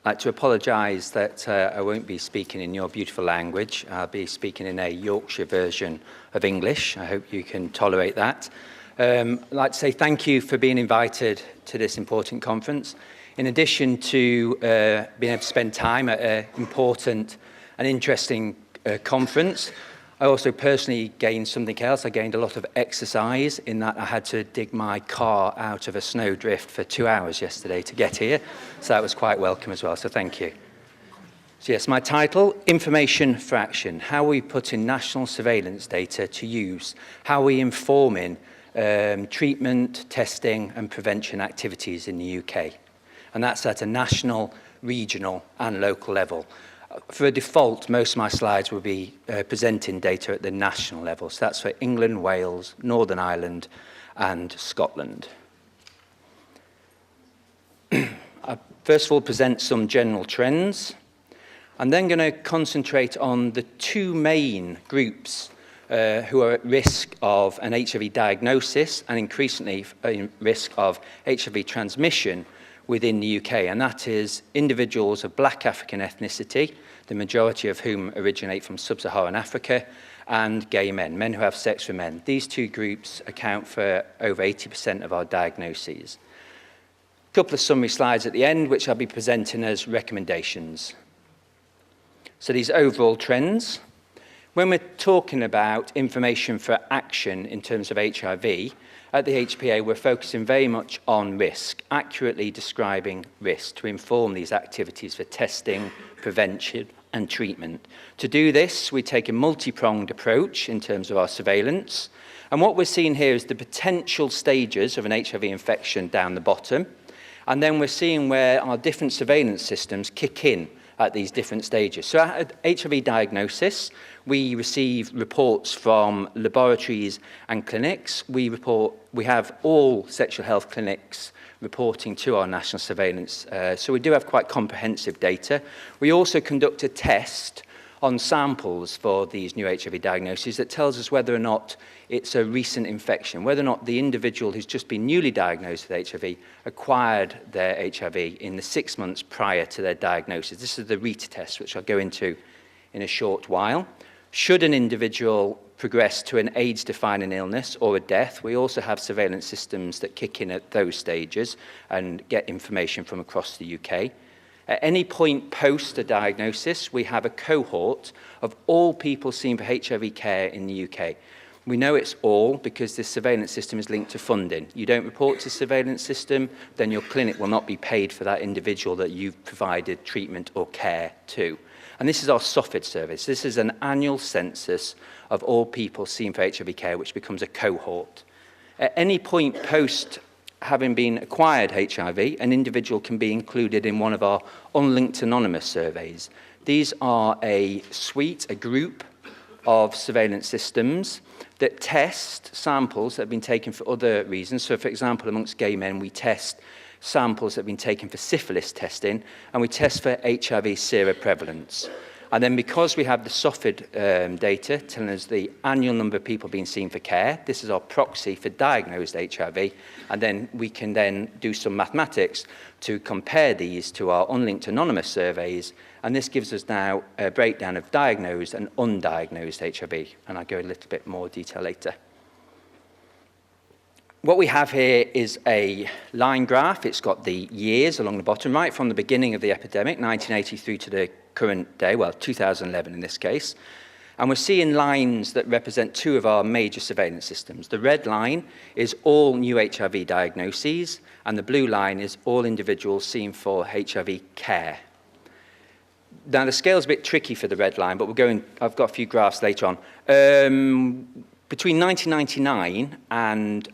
I'd like to apologise that I won't be speaking in your beautiful language. I'll be speaking in a Yorkshire version of English. I hope you can tolerate that. I'd like to say thank you for being invited to this important conference. In addition to being able to spend time at an important and interesting conference, I also personally gained something else. I gained a lot of exercise in that I had to dig my car out of a snowdrift for 2 hours yesterday to get here. So that was quite welcome as well, so thank you. So yes, my title, Information for Action, how we put in national surveillance data to use, how we informing treatment, testing and prevention activities in the UK. And that's at a national, regional and local level. For a default, most of my slides will be presenting data at the national level. So that's for England, Wales, Northern Ireland and Scotland. I'll first of all present some general trends. I'm then going to concentrate on the two main groups who are at risk of an HIV diagnosis and increasingly in risk of HIV transmission within the UK, and that is individuals of Black African ethnicity, the majority of whom originate from sub-Saharan Africa, and gay men, men who have sex with men. These two groups account for over 80% of our diagnoses. A couple of summary slides at the end, which I'll be presenting as recommendations. So these overall trends. When we're talking about information for action in terms of HIV, at the HPA, we're focusing very much on risk, accurately describing risk to inform these activities for testing, prevention and treatment. To do this, we take a multi-pronged approach in terms of our surveillance. And what we're seeing here is the potential stages of an HIV infection down the bottom. And then we're seeing where our different surveillance systems kick in at these different stages. So at HIV diagnosis, we receive reports from laboratories and clinics. We have all sexual health clinics reporting to our national surveillance. So we do have quite comprehensive data. We also conduct a test on samples for these new HIV diagnoses that tells us whether or not it's a recent infection, whether or not the individual who's just been newly diagnosed with HIV acquired their HIV in the 6 months prior to their diagnosis. This is the RETA test, which I'll go into in a short while. Should an individual progress to an AIDS-defining illness or a death, we also have surveillance systems that kick in at those stages and get information from across the UK. At any point post a diagnosis, we have a cohort of all people seen for HIV care in the UK. We know it's all because this surveillance system is linked to funding. You don't report to the surveillance system, then your clinic will not be paid for that individual that you've provided treatment or care to. And this is our SOFID service. This is an annual census of all people seen for HIV care, which becomes a cohort. At any point post having been acquired HIV, an individual can be included in one of our unlinked anonymous surveys. These are a suite, a group of surveillance systems that test samples that have been taken for other reasons. So, for example, amongst gay men, we test samples that have been taken for syphilis testing, and we test for HIV seroprevalence. And then because we have the SOFID data telling us the annual number of people being seen for care, this is our proxy for diagnosed HIV, and then we can then do some mathematics to compare these to our unlinked anonymous surveys, and this gives us now a breakdown of diagnosed and undiagnosed HIV, and I'll go in a little bit more detail later. What we have here is a line graph. It's got the years along the bottom, right from the beginning of the epidemic, 1983 to the current day, well, 2011 in this case. And we're seeing lines that represent two of our major surveillance systems. The red line is all new HIV diagnoses, and the blue line is all individuals seen for HIV care. Now, the scale's a bit tricky for the red line, but I've got a few graphs later on. Between 1999 and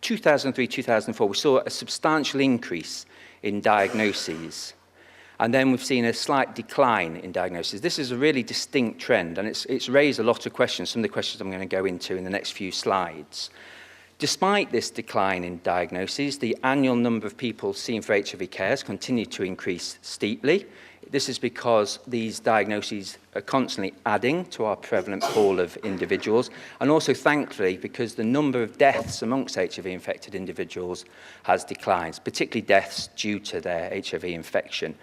2003, 2004, we saw a substantial increase in diagnoses. And then we've seen a slight decline in diagnoses. This is a really distinct trend, and it's raised a lot of questions, some of the questions I'm going to go into in the next few slides. Despite this decline in diagnoses, the annual number of people seen for HIV care has continued to increase steeply. This is because these diagnoses are constantly adding to our prevalent pool of individuals, and also, thankfully, because the number of deaths amongst HIV-infected individuals has declined, particularly deaths due to their HIV infection.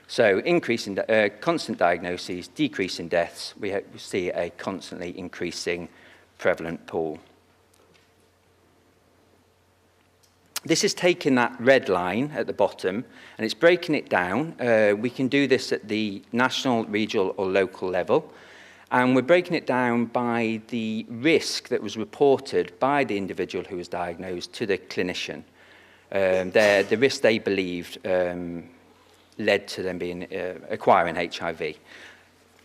So increase in constant diagnoses, decrease in deaths, we see a constantly increasing prevalent pool. This is taking that red line at the bottom and it's breaking it down. We can do this at the national, regional or local level. And we're breaking it down by the risk that was reported by the individual who was diagnosed to the clinician. The risk they believed led to them acquiring HIV.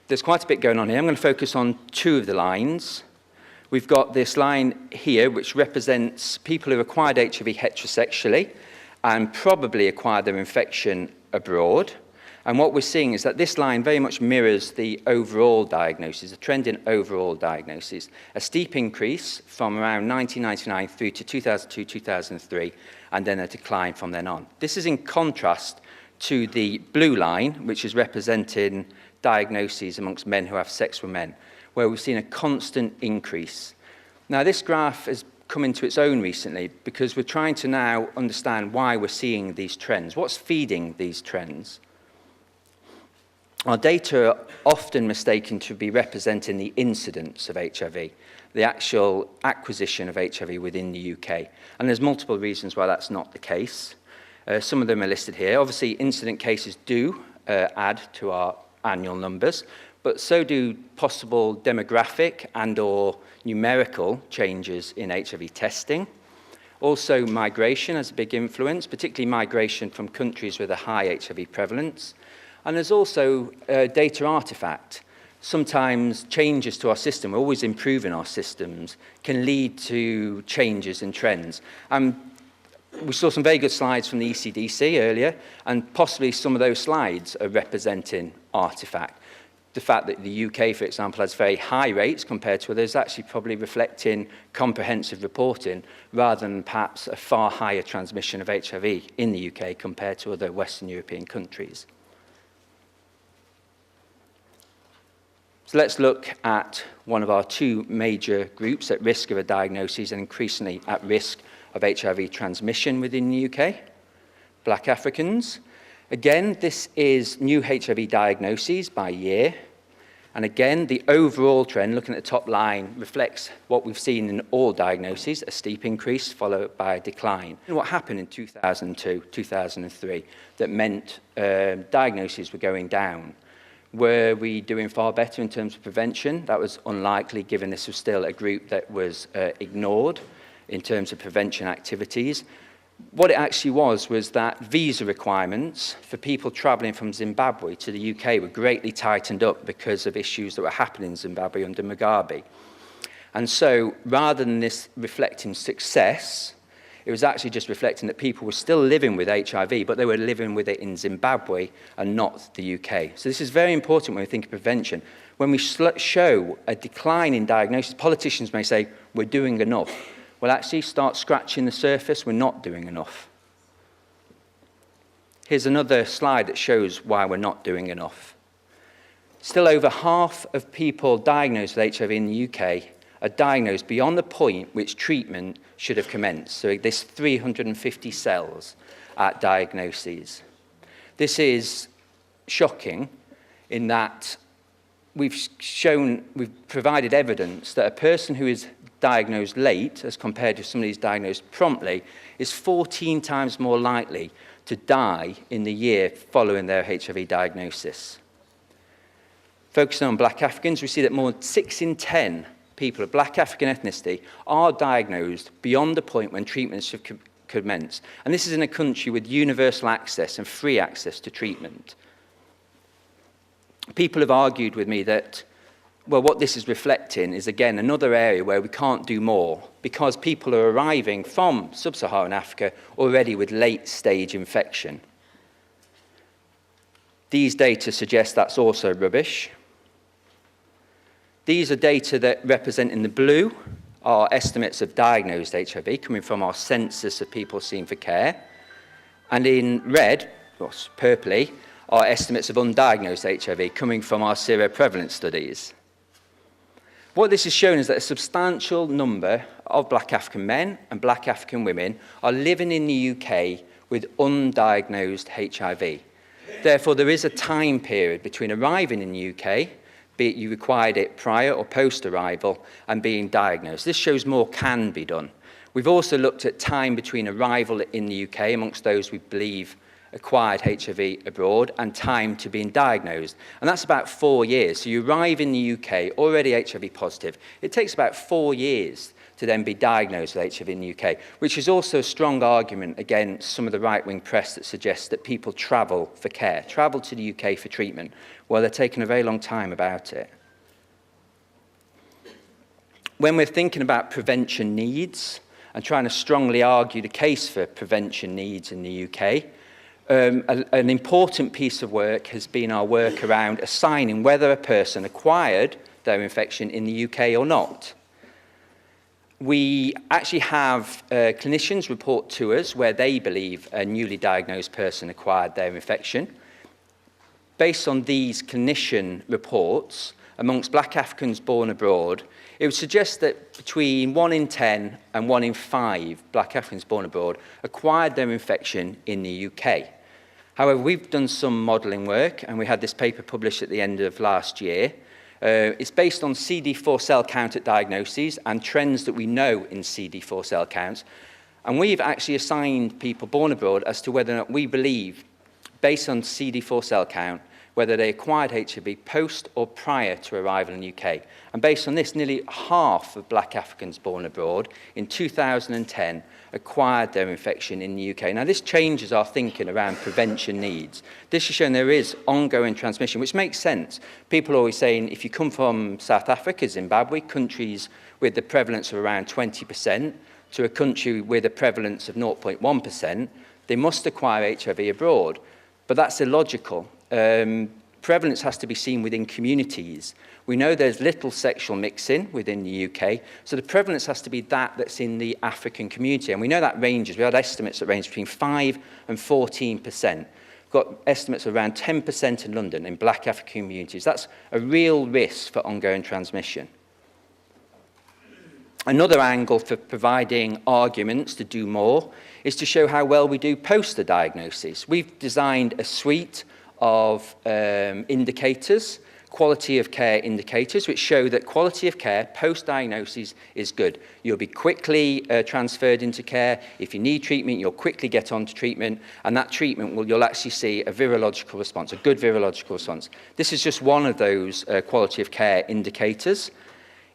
There's quite a bit going on here. I'm going to focus on two of the lines. We've got this line here, which represents people who acquired HIV heterosexually and probably acquired their infection abroad. And what we're seeing is that this line very much mirrors the overall diagnosis, the trend in overall diagnosis. A steep increase from around 1999 through to 2002, 2003, and then a decline from then on. This is in contrast to the blue line, which is representing diagnoses amongst men who have sex with men, where we've seen a constant increase. Now, this graph has come into its own recently because we're trying to now understand why we're seeing these trends. What's feeding these trends? Our data are often mistaken to be representing the incidence of HIV, the actual acquisition of HIV within the UK. And there's multiple reasons why that's not the case. Some of them are listed here. Obviously, incident cases do add to our annual numbers, but so do possible demographic and or numerical changes in HIV testing. Also, migration has a big influence, particularly migration from countries with a high HIV prevalence. And there's also data artifact. Sometimes changes to our system, we're always improving our systems, can lead to changes in trends. We saw some very good slides from the ECDC earlier, and possibly some of those slides are representing artifact. The fact that the UK, for example, has very high rates compared to others, actually probably reflecting comprehensive reporting rather than perhaps a far higher transmission of HIV in the UK compared to other Western European countries. So let's look at one of our two major groups at risk of a diagnosis and increasingly at risk of HIV transmission within the UK, Black Africans. Again, this is new HIV diagnoses by year. And again, the overall trend, looking at the top line, reflects what we've seen in all diagnoses, a steep increase followed by a decline. And what happened in 2002, 2003 that meant diagnoses were going down? Were we doing far better in terms of prevention? That was unlikely, given this was still a group that was ignored in terms of prevention activities. What it actually was that visa requirements for people travelling from Zimbabwe to the UK were greatly tightened up because of issues that were happening in Zimbabwe under Mugabe. And so, rather than this reflecting success, it was actually just reflecting that people were still living with HIV, but they were living with it in Zimbabwe and not the UK. So this is very important when we think of prevention. When we show a decline in diagnosis, politicians may say, we're doing enough. Well, actually, start scratching the surface, we're not doing enough. Here's another slide that shows why we're not doing enough. Still over half of people diagnosed with HIV in the UK are diagnosed beyond the point which treatment should have commenced. So this 350 cells at diagnoses. This is shocking in that we've provided evidence that a person who is diagnosed late, as compared to somebody who's diagnosed promptly, is 14 times more likely to die in the year following their HIV diagnosis. Focusing on Black Africans, we see that more than 6 in 10 people of Black African ethnicity are diagnosed beyond the point when treatment should commence. And this is in a country with universal access and free access to treatment. People have argued with me that, well, what this is reflecting is, again, another area where we can't do more because people are arriving from sub-Saharan Africa already with late-stage infection. These data suggest that's also rubbish. These are data that represent in the blue our estimates of diagnosed HIV coming from our census of people seen for care. And in red, or purpley, are estimates of undiagnosed HIV coming from our seroprevalence studies. What this is showing is that a substantial number of Black African men and Black African women are living in the UK with undiagnosed HIV. Therefore, there is a time period between arriving in the UK, be it you required it prior or post-arrival, and being diagnosed. This shows more can be done. We've also looked at time between arrival in the UK amongst those we believe acquired HIV abroad and time to being diagnosed. And that's about 4 years. So you arrive in the UK already HIV positive. It takes about 4 years to then be diagnosed with HIV in the UK, which is also a strong argument against some of the right-wing press that suggests that people travel for care, travel to the UK for treatment. Well, they're taking a very long time about it. When we're thinking about prevention needs and trying to strongly argue the case for prevention needs in the UK, an important piece of work has been our work around assigning whether a person acquired their infection in the UK or not. We actually have clinicians report to us where they believe a newly diagnosed person acquired their infection. Based on these clinician reports, amongst Black Africans born abroad, it would suggest that between 1 in 10 and 1 in 5 Black Africans born abroad acquired their infection in the UK. However, we've done some modelling work, and we had this paper published at the end of last year. It's based on CD4 cell count at diagnoses and trends that we know in CD4 cell counts. And we've actually assigned people born abroad as to whether or not we believe, based on CD4 cell count, whether they acquired HIV post or prior to arrival in the UK. And based on this, nearly half of Black Africans born abroad in 2010 acquired their infection in the UK. Now, this changes our thinking around prevention needs. This is showing there is ongoing transmission, which makes sense. People are always saying, if you come from South Africa, Zimbabwe, countries with the prevalence of around 20%, to a country with a prevalence of 0.1%, they must acquire HIV abroad. But that's illogical. Prevalence has to be seen within communities. We know there's little sexual mixing within the UK, so the prevalence has to be that's in the African community. And we know that ranges. We had estimates that range between 5 and 14%. We've got estimates of around 10% in London in Black African communities. That's a real risk for ongoing transmission. Another angle for providing arguments to do more is to show how well we do post the diagnosis. We've designed a suite of indicators, quality of care indicators, which show that quality of care post-diagnosis is good. You'll be quickly transferred into care. If you need treatment, you'll quickly get onto treatment, and that treatment you'll actually see a virological response, a good virological response. This is just one of those quality of care indicators.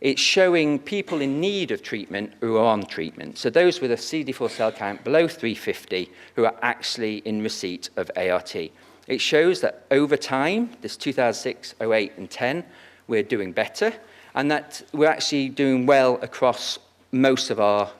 It's showing people in need of treatment who are on treatment. So those with a CD4 cell count below 350 who are actually in receipt of ART. It shows that over time, this 2006, 08, and 10, we're doing better, and that we're actually doing well across most of our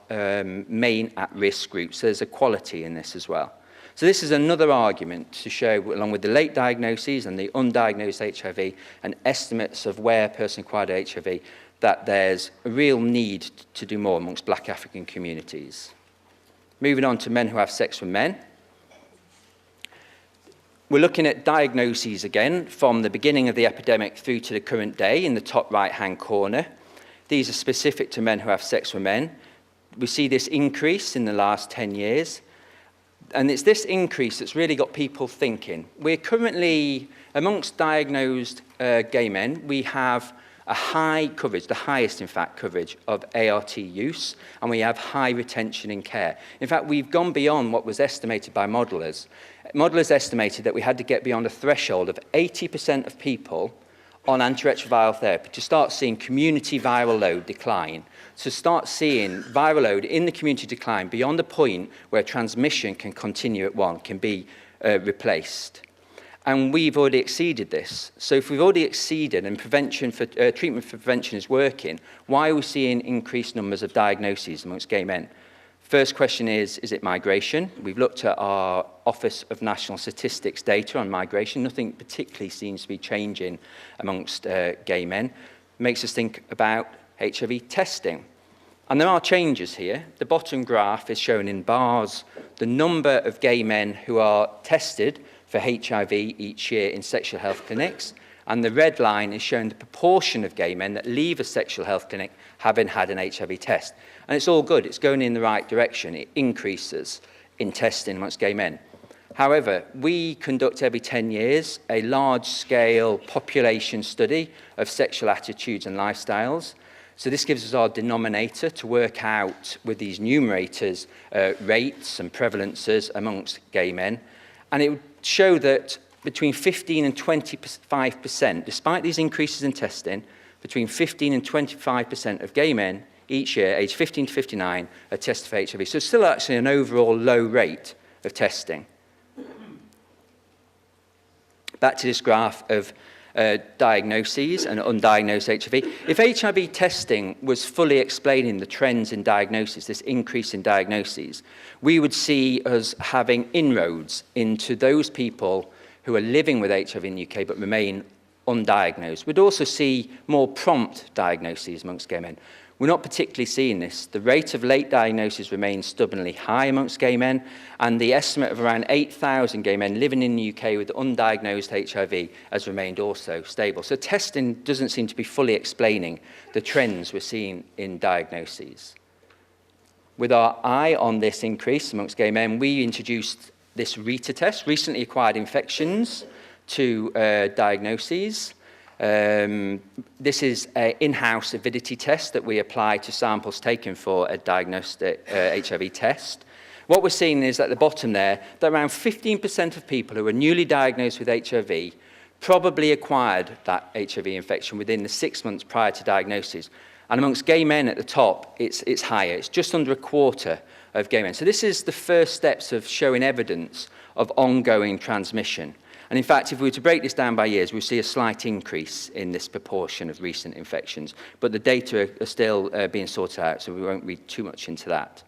main at-risk groups. So there's a quality in this as well. So this is another argument to show, along with the late diagnoses and the undiagnosed HIV and estimates of where a person acquired HIV, that there's a real need to do more amongst Black African communities. Moving on to men who have sex with men. We're looking at diagnoses again from the beginning of the epidemic through to the current day in the top right-hand corner. These are specific to men who have sex with men. We see this increase in the last 10 years. And it's this increase that's really got people thinking. We're currently, amongst diagnosed gay men, we have a high coverage, the highest, in fact, coverage of ART use, and we have high retention in care. In fact, we've gone beyond what was estimated by modelers. Modelers estimated that we had to get beyond a threshold of 80% of people on antiretroviral therapy to start seeing community viral load decline, to start seeing viral load in the community decline beyond the point where transmission can continue at one, can be replaced. And we've already exceeded this. So if we've already exceeded and treatment for prevention is working, why are we seeing increased numbers of diagnoses amongst gay men? First question is it migration? We've looked at our Office of National Statistics data on migration. Nothing particularly seems to be changing amongst gay men. Makes us think about HIV testing. And there are changes here. The bottom graph is shown in bars the number of gay men who are tested for HIV each year in sexual health clinics, and the red line is showing the proportion of gay men that leave a sexual health clinic having had an HIV test. And it's all good, it's going in the right direction, it increases in testing amongst gay men. However, we conduct every 10 years a large-scale population study of sexual attitudes and lifestyles. So this gives us our denominator to work out with these numerators rates and prevalences amongst gay men. And it would show that between 15 and 25%, despite these increases in testing, between 15 and 25% of gay men each year, aged 15 to 59, are tested for HIV. So it's still actually an overall low rate of testing. Back to this graph of diagnoses and undiagnosed HIV. If HIV testing was fully explaining the trends in diagnosis, this increase in diagnoses, we would see us having inroads into those people who are living with HIV in the UK but remain undiagnosed. We'd also see more prompt diagnoses amongst gay men. We're not particularly seeing this. The rate of late diagnosis remains stubbornly high amongst gay men, and the estimate of around 8,000 gay men living in the UK with undiagnosed HIV has remained also stable. So testing doesn't seem to be fully explaining the trends we're seeing in diagnoses. With our eye on this increase amongst gay men, we introduced this RETA test, recently acquired infections, to diagnoses. This is an in-house avidity test that we apply to samples taken for a diagnostic HIV test. What we're seeing is at the bottom there that around 15% of people who are newly diagnosed with HIV probably acquired that HIV infection within the 6 months prior to diagnosis. And amongst gay men at the top, it's higher. It's just under a quarter of gay men. So this is the first steps of showing evidence of ongoing transmission. And in fact, if we were to break this down by years, we'll see a slight increase in this proportion of recent infections. But the data are still being sorted out, so we won't read too much into that.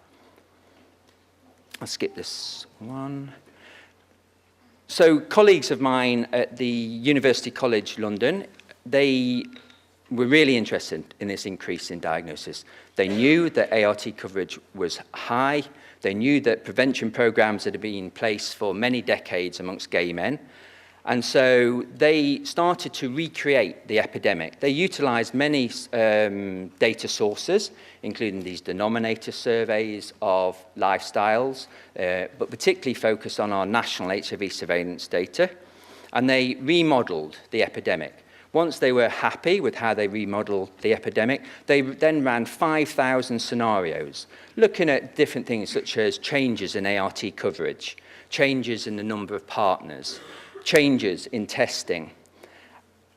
I'll skip this one. So colleagues of mine at the University College London, they were really interested in this increase in diagnosis. They knew that ART coverage was high. They knew that prevention programs had been in place for many decades amongst gay men. And so they started to recreate the epidemic. They utilized many data sources, including these denominator surveys of lifestyles, but particularly focused on our national HIV surveillance data. And they remodeled the epidemic. Once they were happy with how they remodeled the epidemic, they then ran 5,000 scenarios, looking at different things such as changes in ART coverage, changes in the number of partners, changes in testing.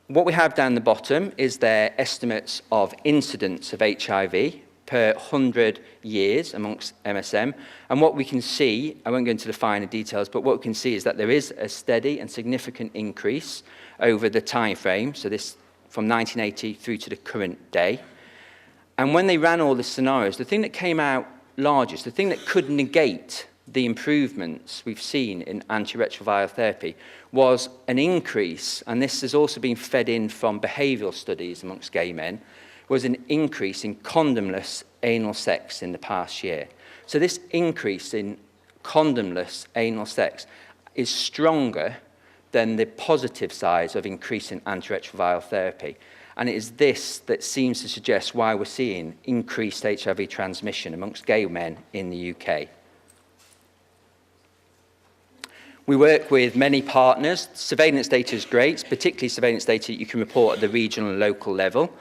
What we have down the bottom is their estimates of incidence of HIV per 100 years amongst MSM. And what we can see, I won't go into the finer details, but what we can see is that there is a steady and significant increase over the time frame, so this from 1980 through to the current day. And when they ran all the scenarios, the thing that came out largest, the thing that could negate the improvements we've seen in antiretroviral therapy was an increase, and this has also been fed in from behavioural studies amongst gay men, was an increase in condomless anal sex in the past year. So this increase in condomless anal sex is stronger than the positive side of increasing antiretroviral therapy. And it is this that seems to suggest why we're seeing increased HIV transmission amongst gay men in the UK. We work with many partners. Surveillance data is great, particularly surveillance data you can report at the regional and local level.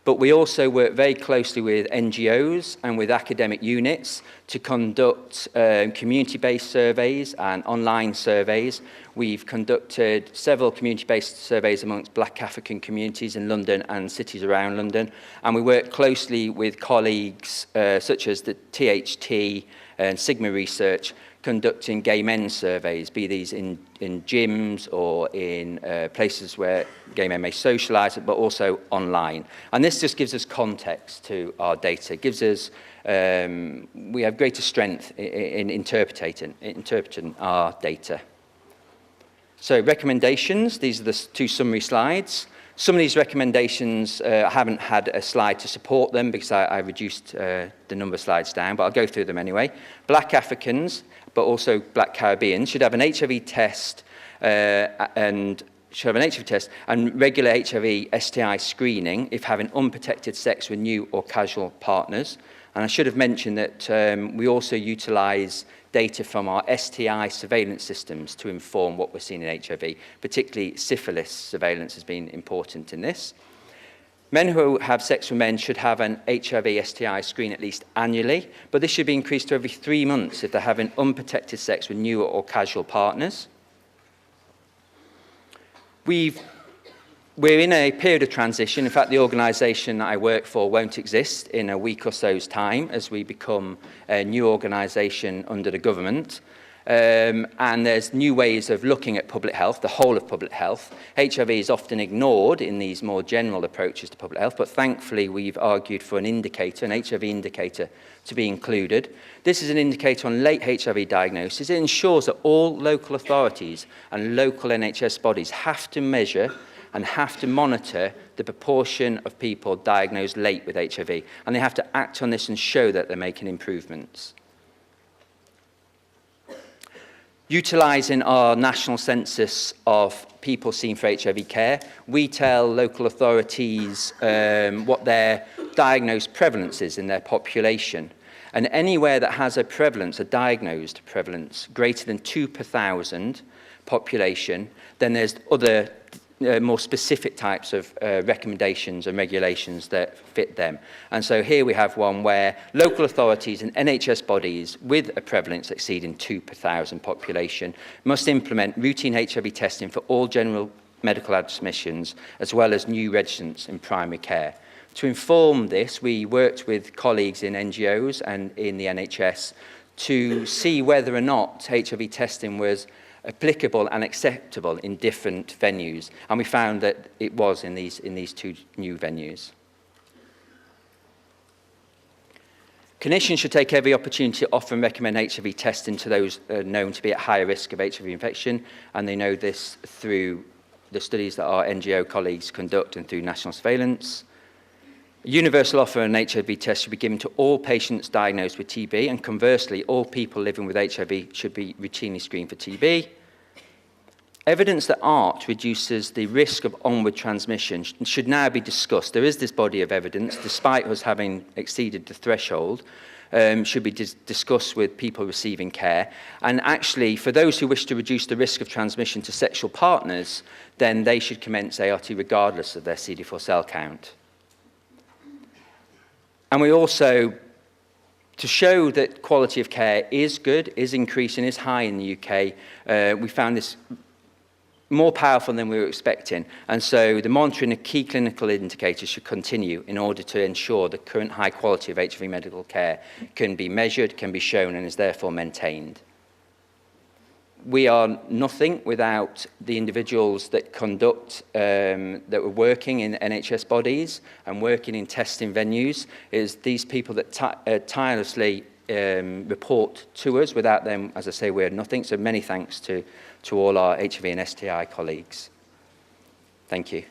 But we also work very closely with NGOs and with academic units to conduct community-based surveys and online surveys. We've conducted several community-based surveys amongst Black African communities in London and cities around London. And we work closely with colleagues such as the THT and Sigma Research, conducting gay men surveys, be these in gyms or in places where gay men may socialise, but also online. And this just gives us context to our data. It gives us, we have greater strength in interpreting our data. So recommendations, these are the two summary slides. Some of these recommendations, I haven't had a slide to support them because I reduced the number of slides down, but I'll go through them anyway. Black Africans, but also Black Caribbeans, should have an HIV test and regular HIV STI screening if having unprotected sex with new or casual partners. And I should have mentioned that we also utilise data from our STI surveillance systems to inform what we're seeing in HIV. Particularly syphilis surveillance has been important in this. Men who have sex with men should have an HIV-STI screen at least annually, but this should be increased to every 3 months if they're having unprotected sex with new or casual partners. We're in a period of transition. In fact, the organisation that I work for won't exist in a week or so's time as we become a new organisation under the government. And there's new ways of looking at public health, the whole of public health. HIV is often ignored in these more general approaches to public health, but thankfully we've argued for an indicator, an HIV indicator, to be included. This is an indicator on late HIV diagnosis. It ensures that all local authorities and local NHS bodies have to measure and have to monitor the proportion of people diagnosed late with HIV. And they have to act on this and show that they're making improvements. Utilising our national census of people seen for HIV care, we tell local authorities what their diagnosed prevalence is in their population. And anywhere that has a prevalence, a diagnosed prevalence, greater than 2 per 1,000 population, then there's other more specific types of recommendations and regulations that fit them. And so here we have one where local authorities and NHS bodies with a prevalence exceeding 2 per 1,000 population must implement routine HIV testing for all general medical admissions as well as new residents in primary care. To inform this, we worked with colleagues in NGOs and in the NHS to see whether or not HIV testing was applicable and acceptable in different venues, and we found that it was in these 2 new venues. Clinicians should take every opportunity to offer and recommend HIV testing to those known to be at higher risk of HIV infection, and they know this through the studies that our NGO colleagues conduct and through national surveillance. A universal offer an HIV test should be given to all patients diagnosed with TB, and conversely, all people living with HIV should be routinely screened for TB. Evidence that ART reduces the risk of onward transmission should now be discussed. There is this body of evidence, despite us having exceeded the threshold, should be discussed with people receiving care. And actually, for those who wish to reduce the risk of transmission to sexual partners, then they should commence ART regardless of their CD4 cell count. And we also, to show that quality of care is good, is increasing, is high in the UK, we found this more powerful than we were expecting. And so the monitoring of key clinical indicators should continue in order to ensure the current high quality of HIV medical care can be measured, can be shown, and is therefore maintained. We are nothing without the individuals that conduct, that were working in NHS bodies and working in testing venues. It is these people that tirelessly report to us. Without them, as I say, we're nothing. So many thanks to all our HIV and STI colleagues. Thank you.